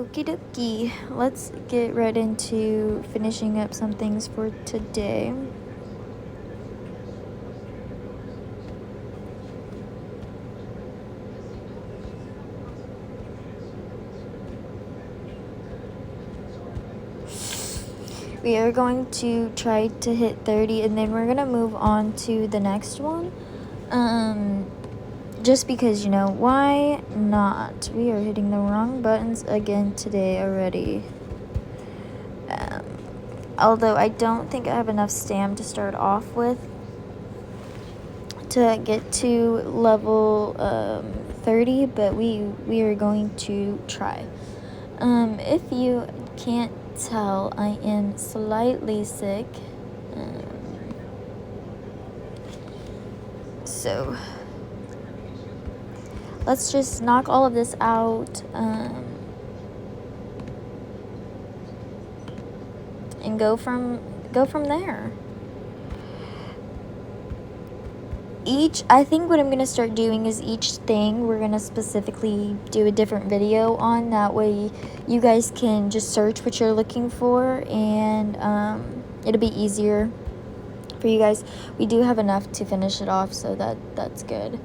Okie dokie, let's get right into finishing up some things for today. We are going to try to hit 30 and then we're going to move on to the next one. Just because, why not? We are hitting the wrong buttons again today already. Although I don't think I have enough stam to start off with to get to level 30, but we are going to try. If you can't tell, I am slightly sick. So let's just knock all of this out and go from there. I think what I'm going to start doing is each thing we're going to specifically do a different video on. That way you guys can just search what you're looking for, and it'll be easier for you guys. We do have enough to finish it off, so that's good.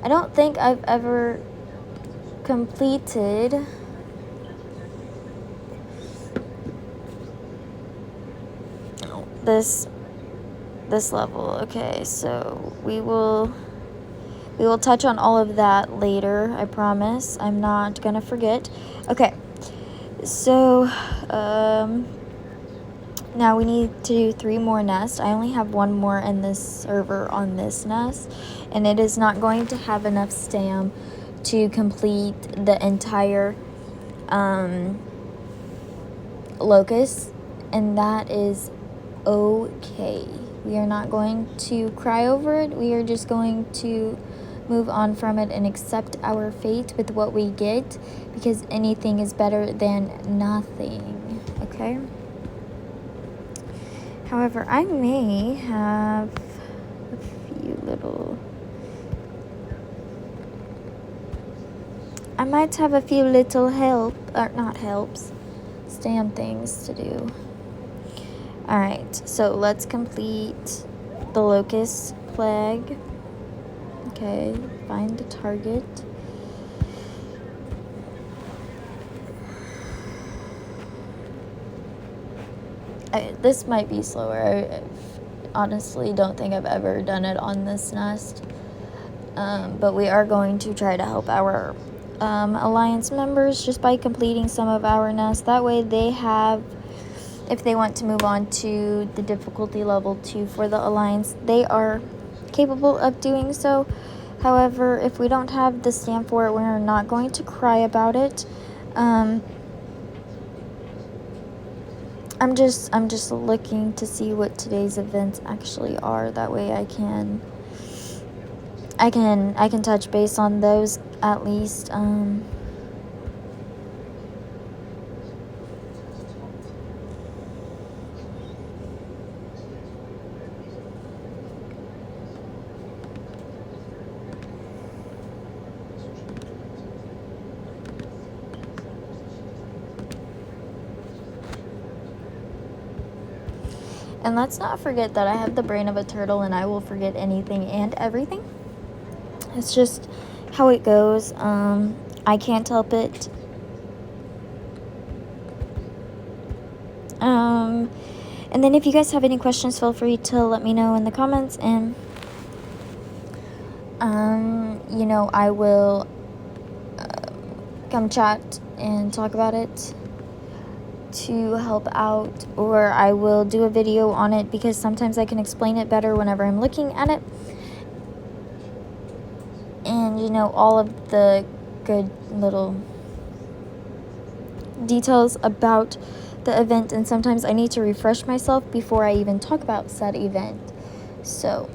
I don't think I've ever completed this level. Okay, so we will touch on all of that later. I promise. I'm not gonna forget. Okay, so now we need to do 3 more nests. I only have 1 more in this server on this nest, and it is not going to have enough stam to complete the entire locust, and that is okay. We are not going to cry over it. We are just going to move on from it and accept our fate with what we get, because anything is better than nothing. Okay? However, I may have a few little... I might have a few little stam things to do. Alright, so let's complete the Locust Plague. Okay, find the target. This might be slower. I honestly don't think I've ever done it on this nest. But we are going to try to help our alliance members just by completing some of our nests. That way they have, if they want to move on to the difficulty level 2 for the alliance, they are capable of doing so. However, if we don't have the stamp for it, we're not going to cry about it. I'm just looking to see what today's events actually are. That way I can touch base on those at least. And let's not forget that I have the brain of a turtle and I will forget anything and everything. It's just how it goes. I can't help it. And then if you guys have any questions, feel free to let me know in the comments, and I will come chat and talk about it to help out, or I will do a video on it, because sometimes I can explain it better whenever I'm looking at it, and all of the good little details about the event, and sometimes I need to refresh myself before I even talk about said event. So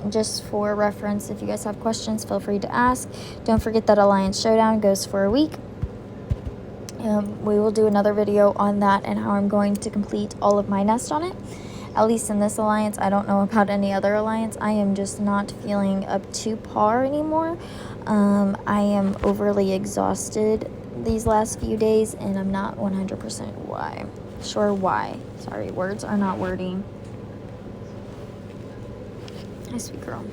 just for reference, if you guys have questions, feel free to ask. Don't forget that Alliance Showdown goes for a week. We will do another video on that and how I'm going to complete all of my nests on it. At least in this alliance. I don't know about any other alliance. I am just not feeling up to par anymore. I am overly exhausted these last few days, and I'm not 100% sure why. Sorry, words are not wording. Hi, sweet girl.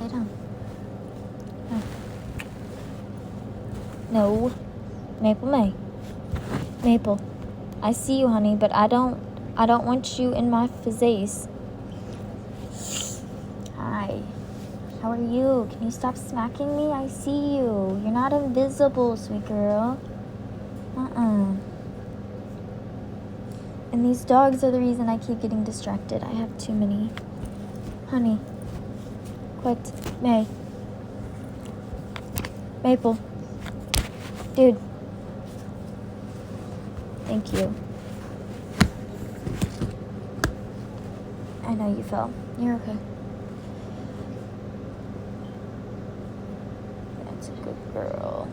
Lay down. No. Maple May. Maple. I see you, honey, but I don't want you in my face. Hi. How are you? Can you stop smacking me? I see you. You're not invisible, sweet girl. And these dogs are the reason I keep getting distracted. I have too many. Honey. Quit. May. Maple. Dude. Thank you. I know you fell. You're okay. That's a good girl.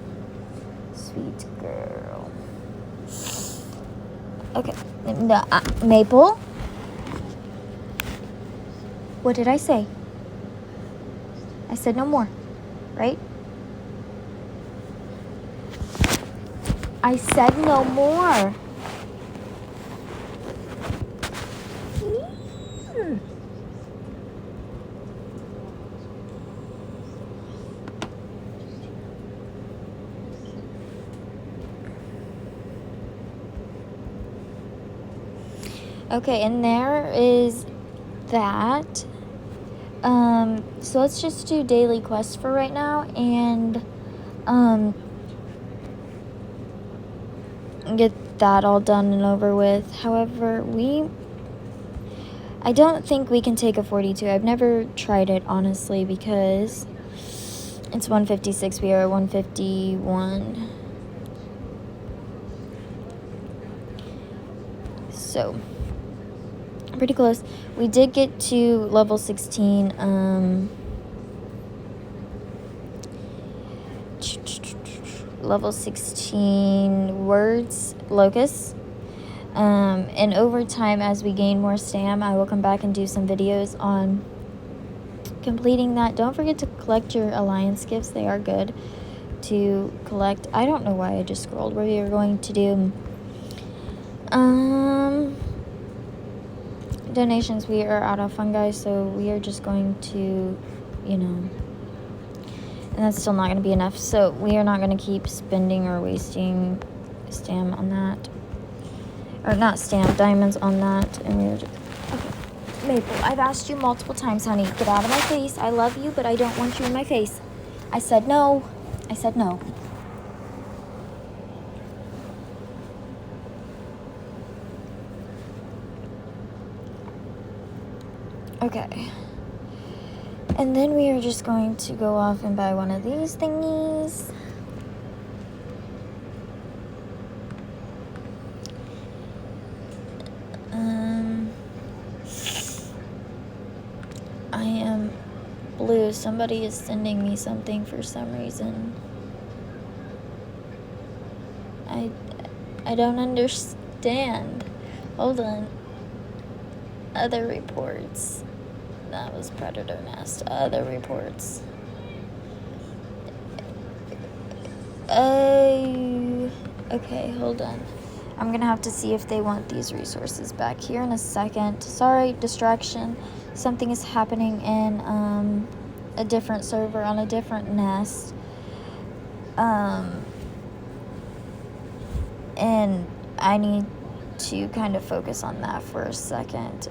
Sweet girl. Okay. No, Maple? What did I say? I said no more, right? I said no more. Okay, and there is that. So let's just do daily quests for right now, and get that all done and over with. However, I don't think we can take a 42. I've never tried it, honestly, because it's 156. We are at 151. So, pretty close. We did get to level 16. Level 16 words, Locust. And over time, as we gain more stam, I will come back and do some videos on completing that. Don't forget to collect your alliance gifts. They are good to collect. I don't know why I just scrolled. We are going to do donations. We are out of fungi, so we are just going to, and that's still not going to be enough. So we are not going to keep spending or wasting stam on that. Or not stam, diamonds on that. And we were just... Okay. Maple, I've asked you multiple times, honey. Get out of my face. I love you, but I don't want you in my face. I said no. I said no. Okay. And then we are just going to go off and buy one of these thingies. I am blue. Somebody is sending me something for some reason. I don't understand. Hold on. Other reports. That was predator nest. Other reports. Oh. Okay, hold on. I'm going to have to see if they want these resources back here in a second. Sorry, distraction. Something is happening in a different server on a different nest. And I need to kind of focus on that for a second.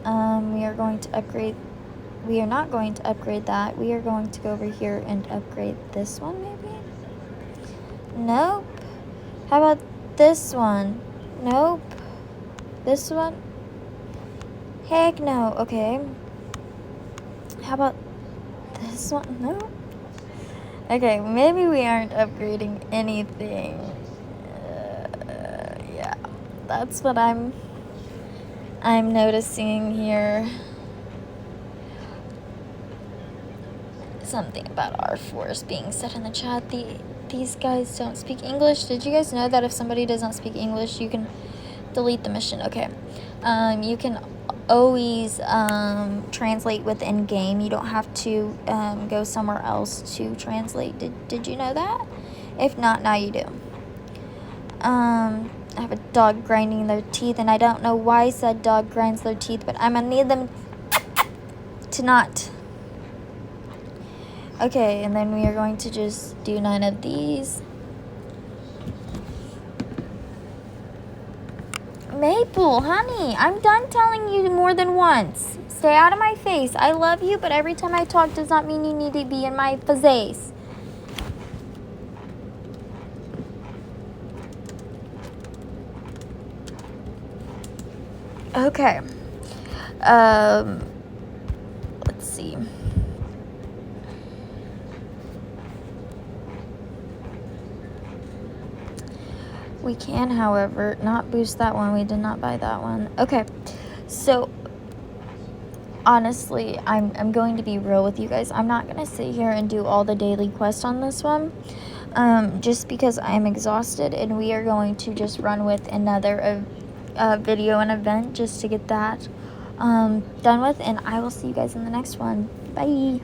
We are going to upgrade. We are not going to upgrade that. We are going to go over here and upgrade this one, maybe? Nope. How about this one? Nope. This one? Heck no. Okay. How about this one? No. Okay, maybe we aren't upgrading anything. Yeah, that's what I'm noticing here. Something about R4 being said in the chat. These guys don't speak English. Did you guys know that if somebody doesn't speak English, you can delete the mission. Okay. You can always translate within game. You don't have to go somewhere else to translate. Did you know that? If not, now you do. I have a dog grinding their teeth, and I don't know why I said dog grinds their teeth, but I'm gonna need them to not. Okay, and then we are going to just do 9 of these. Maple, honey, I'm done telling you more than once. Stay out of my face. I love you, but every time I talk does not mean you need to be in my face. Okay. Let's see. We can, however, not boost that one. We did not buy that one. Okay. So, honestly, I'm going to be real with you guys. I'm not going to sit here and do all the daily quests on this one. Just because I'm exhausted, and we are going to just run with another video and event just to get that done with, and I will see you guys in the next one. Bye.